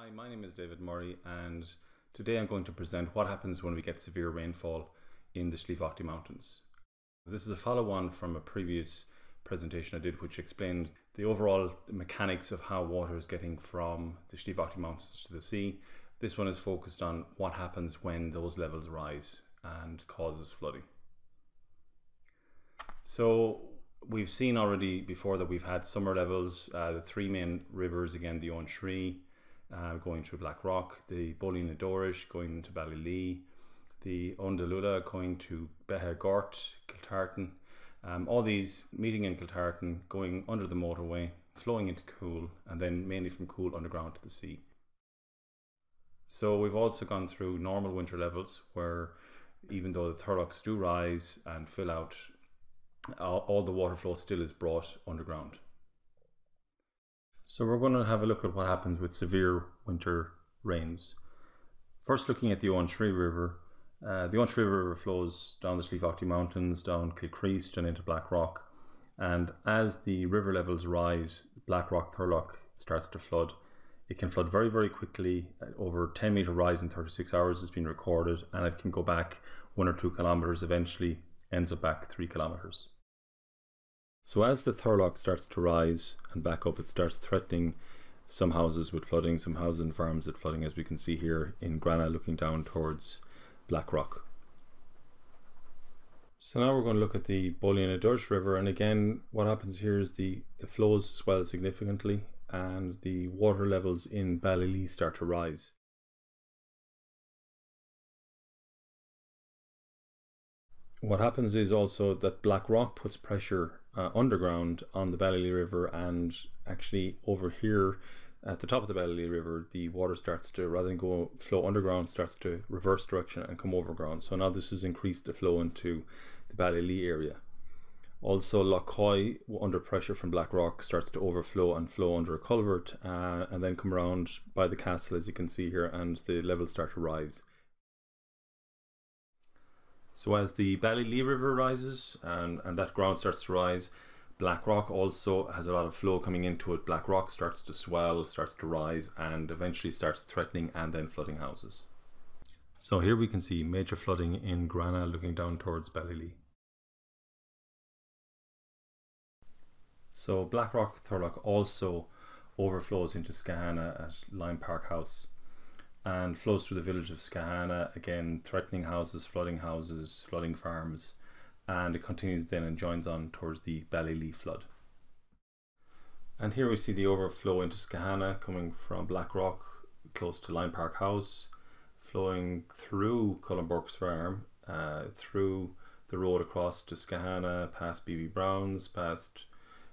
Hi, my name is David Murray, and today I'm going to present what happens when we get severe rainfall in the Slieve Aughty Mountains. This is a follow-on from a previous presentation I did, which explained the overall mechanics of how water is getting from the Slieve Aughty Mountains to the sea. This one is focused on what happens when those levels rise and causes flooding. So we've seen already before that we've had summer levels, the three main rivers, again the Untitled, going through Blackrock, the Bully na Dorish going to Ballylee, the Untitled going to Gort, Kiltartan, all these meeting in Kiltartan, going under the motorway, flowing into Cool, and then mainly from Cool underground to the sea. So we've also gone through normal winter levels where even though the thurlocks do rise and fill out, all the water flow still is brought underground. So we're going to have a look at what happens with severe winter rains. First, looking at the Untitled River. The Untitled River flows down the Slieve Aughty Mountains, down Kilcreast and into Blackrock. And as the river levels rise, Blackrock Thurlock starts to flood. It can flood very, very quickly. Over 10-metre rise in 36 hours has been recorded, and it can go back 1 or 2 kilometres, eventually ends up back 3 kilometres. So as the Thurlock starts to rise and back up, it starts threatening some houses with flooding, some houses and farms with flooding, as we can see here in Grana looking down towards Blackrock. So now we're going to look at the Bully na Dorish River, and again what happens here is the flows swell significantly and the water levels in Ballylee start to rise. What happens is also that Blackrock puts pressure underground on the Ballylee River, and actually over here at the top of the Ballylee River the water starts to, rather than flow underground, starts to reverse direction and come overground. So now this has increased the flow into the Ballylee area. Also Lough Coy, under pressure from Blackrock, starts to overflow and flow under a culvert and then come around by the castle, as you can see here, and the levels start to rise. So as the Ballylee River rises and that ground starts to rise, Blackrock also has a lot of flow coming into it. Blackrock starts to swell, starts to rise, and eventually starts threatening and then flooding houses. So here we can see major flooding in Grana looking down towards Ballylee. So Blackrock Thurlock also overflows into Skahana at Lime Park House and flows through the village of Skahana, again threatening houses, flooding farms, and it continues then and joins on towards the Ballylee flood. And here we see the overflow into Skahana coming from Blackrock close to Lime Park House, flowing through Cullenburke's farm, through the road across to Skahana, past B.B. Brown's, past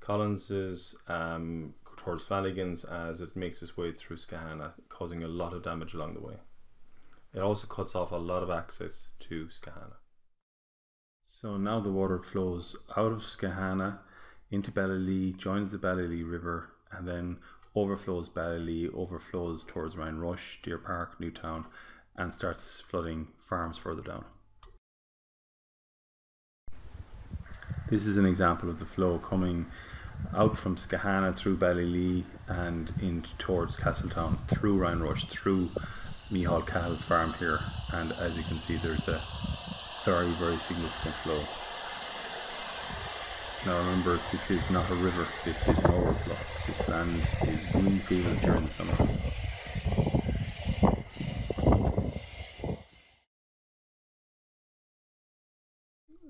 Collins's, towards Flanagan's, as it makes its way through Skahana, causing a lot of damage along the way. It also cuts off a lot of access to Skahana. So now the water flows out of Skahana into Ballylee, joins the Ballylee River, and then overflows Ballylee, overflows towards Ryan Rush, Deer Park, Newtown, and starts flooding farms further down. This is an example of the flow coming out from Skahana through Ballylee and into towards Castletown, through Ryan Rush, through Mihal Cahill's farm here, and as you can see there's a very, very significant flow. Now remember, this is not a river, this is an overflow. This land is green fields during the summer.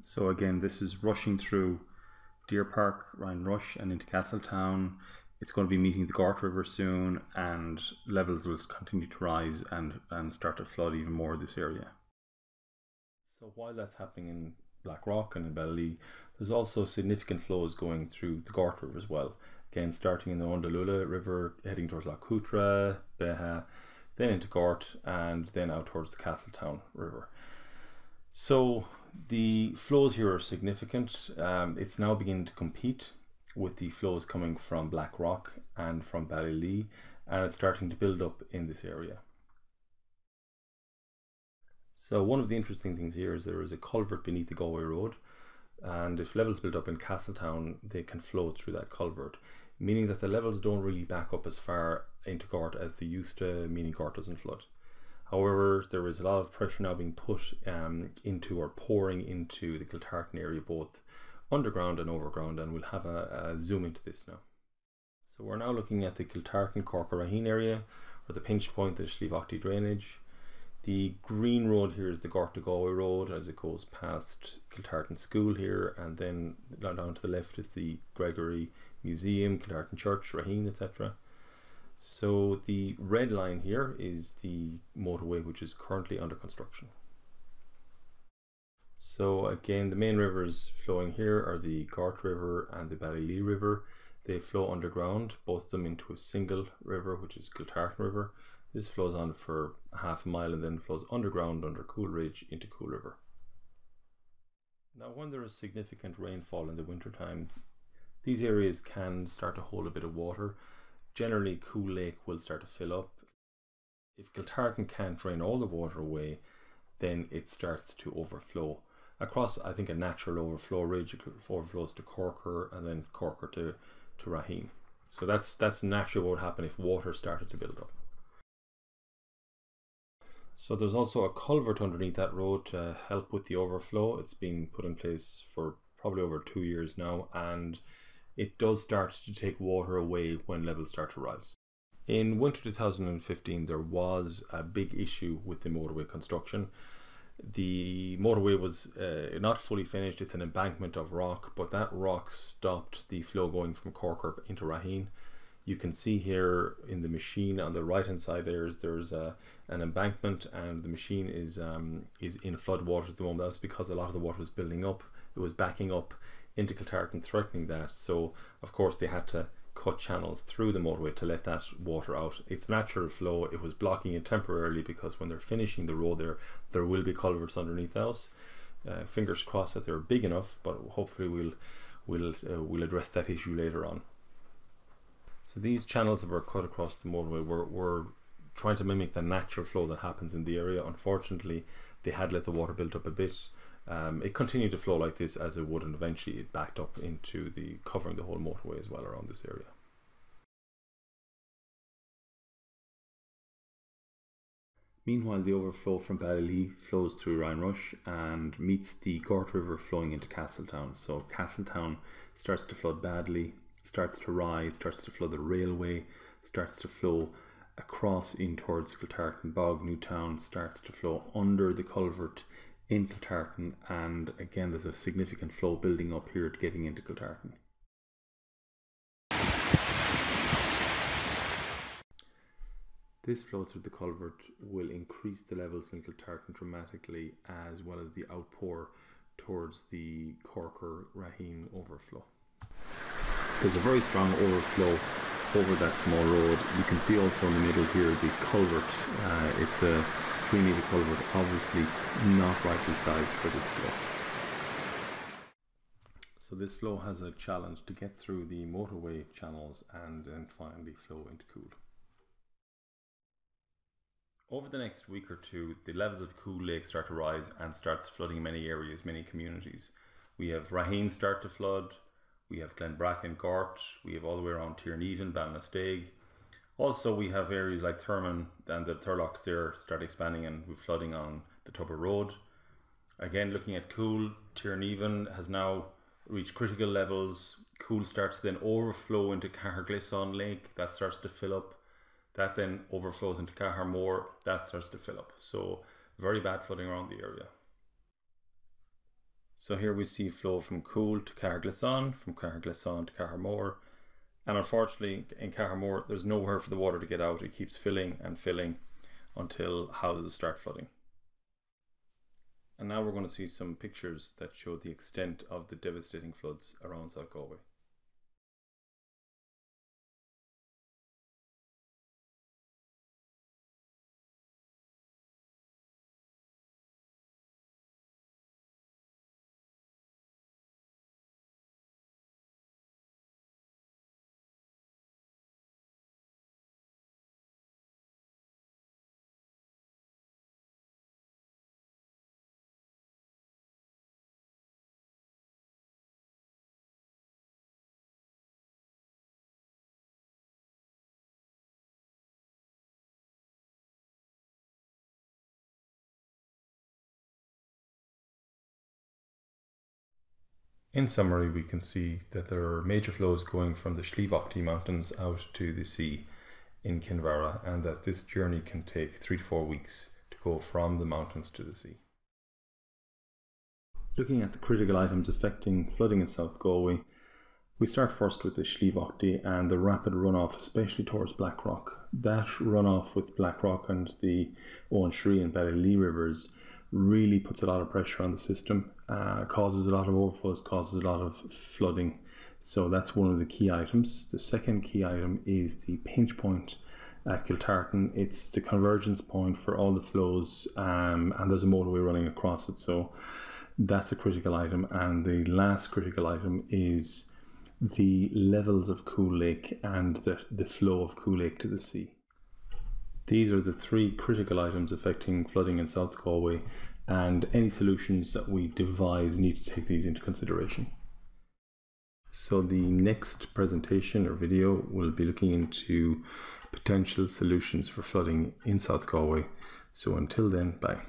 So again, this is rushing through Deer Park, Ryan Rush, and into Castletown. It's going to be meeting the Gort River soon, and levels will continue to rise and start to flood even more this area. So while that's happening in Blackrock and in Ballylee, there's also significant flows going through the Gort River as well. Again, starting in the Untitled River, heading towards Lough Cutra, Beha, then into Gort, and then out towards the Castletown River. So the flows here are significant. It's now beginning to compete with the flows coming from Blackrock and from Ballylee, and it's starting to build up in this area. So one of the interesting things here is there is a culvert beneath the Galway Road, and if levels build up in Castletown, they can flow through that culvert. meaning that the levels don't really back up as far into Gort as they used to, meaning Gort doesn't flood. However, there is a lot of pressure now being put into or pouring into the Kiltartan area, both underground and overground, and we'll have a zoom into this now. So we're now looking at the Kiltartan-Corker-Raheen area, or the pinch point of the Slieve Aughty drainage. The green road here is the Gort to Galway road as it goes past Kiltartan School here, and then down to the left is the Gregory Museum, Kiltartan Church, Raheen, etc. So the red line here is the motorway, which is currently under construction. So again, the main rivers flowing here are the Gort River and the Ballylee River. They flow underground, both of them into a single river, which is Kiltartan River. This flows on for half a mile and then flows underground under Coolridge into Cool River. Now, when there is significant rainfall in the wintertime, these areas can start to hold a bit of water. Generally, Cool Lake will start to fill up. If Kiltartan can't drain all the water away, then it starts to overflow. Across, I think, a natural overflow ridge, it overflows to Corker and then Corker to Raheen. So that's naturally what would happen if water started to build up. So there's also a culvert underneath that road to help with the overflow. It's been put in place for probably over 2 years now, and it does start to take water away when levels start to rise. In winter 2015, there was a big issue with the motorway construction. The motorway was not fully finished. It's an embankment of rock, but that rock stopped the flow going from Corker into Raheen. You can see here in the machine on the right hand side there's an embankment, and the machine is in flood waters at the moment. That's because a lot of the water was building up. It was backing up into Kiltartan, threatening that. So of course they had to cut channels through the motorway to let that water out. It's natural flow. It was blocking it temporarily because when they're finishing the road there will be culverts underneath the house. Fingers crossed that they're big enough, but hopefully we'll address that issue later on. So these channels that were cut across the motorway were trying to mimic the natural flow that happens in the area. Unfortunately, they had let the water build up a bit. It continued to flow like this as it would, and eventually it backed up into covering the whole motorway as well around this area. Meanwhile, the overflow from Ballylee flows through Rhinerush and meets the Gort River flowing into Castletown. So Castletown starts to flood badly, starts to rise, starts to flood the railway, starts to flow across in towards Kiltartan Bog, Newtown, starts to flow under the culvert in Kiltartan, and again there's a significant flow building up here getting into Kiltartan. This flow through the culvert will increase the levels in Kiltartan dramatically, as well as the outpour towards the Corker-Raheen overflow. There's a very strong overflow over that small road. You can see also in the middle here the culvert. It's a 3-meter culvert, obviously not rightly sized for this flow. So this flow has a challenge to get through the motorway channels and then finally flow into Cool. Over the next week or two, the levels of Cool Lake start to rise and starts flooding many areas, many communities. We have Raheen start to flood. We have Glenbracken, Gort, we have all the way around Tierneven, Ballinasteg. Also we have areas like Thurman and the Thurlocks there start expanding and we're flooding on the Tubber Road. Again, looking at Cool, Tierneven has now reached critical levels. Cool starts to then overflow into Caherglisson Lake, that starts to fill up. That then overflows into Cahermore, that starts to fill up. So very bad flooding around the area. So here we see flow from Cool to Caherglisson, from Caherglisson to Cahermore, and unfortunately in Cahermore there's nowhere for the water to get out. It keeps filling and filling until houses start flooding. And now we're going to see some pictures that show the extent of the devastating floods around South Galway. In summary, we can see that there are major flows going from the Slieve Aughty mountains out to the sea in Kinvara, and that this journey can take 3 to 4 weeks to go from the mountains to the sea. Looking at the critical items affecting flooding in South Galway, we start first with the Slieve Aughty and the rapid runoff, especially towards Blackrock. That runoff with Blackrock and the Owen Shree and Ballylee rivers really puts a lot of pressure on the system, causes a lot of overflows, causes a lot of flooding. So that's one of the key items. The second key item is the pinch point at Kiltartan. It's the convergence point for all the flows, and there's a motorway running across it. So that's a critical item. And the last critical item is the levels of Cool Lake and the flow of Cool Lake to the sea. These are the 3 critical items affecting flooding in South Galway, and any solutions that we devise need to take these into consideration. So the next presentation or video will be looking into potential solutions for flooding in South Galway. So until then, bye.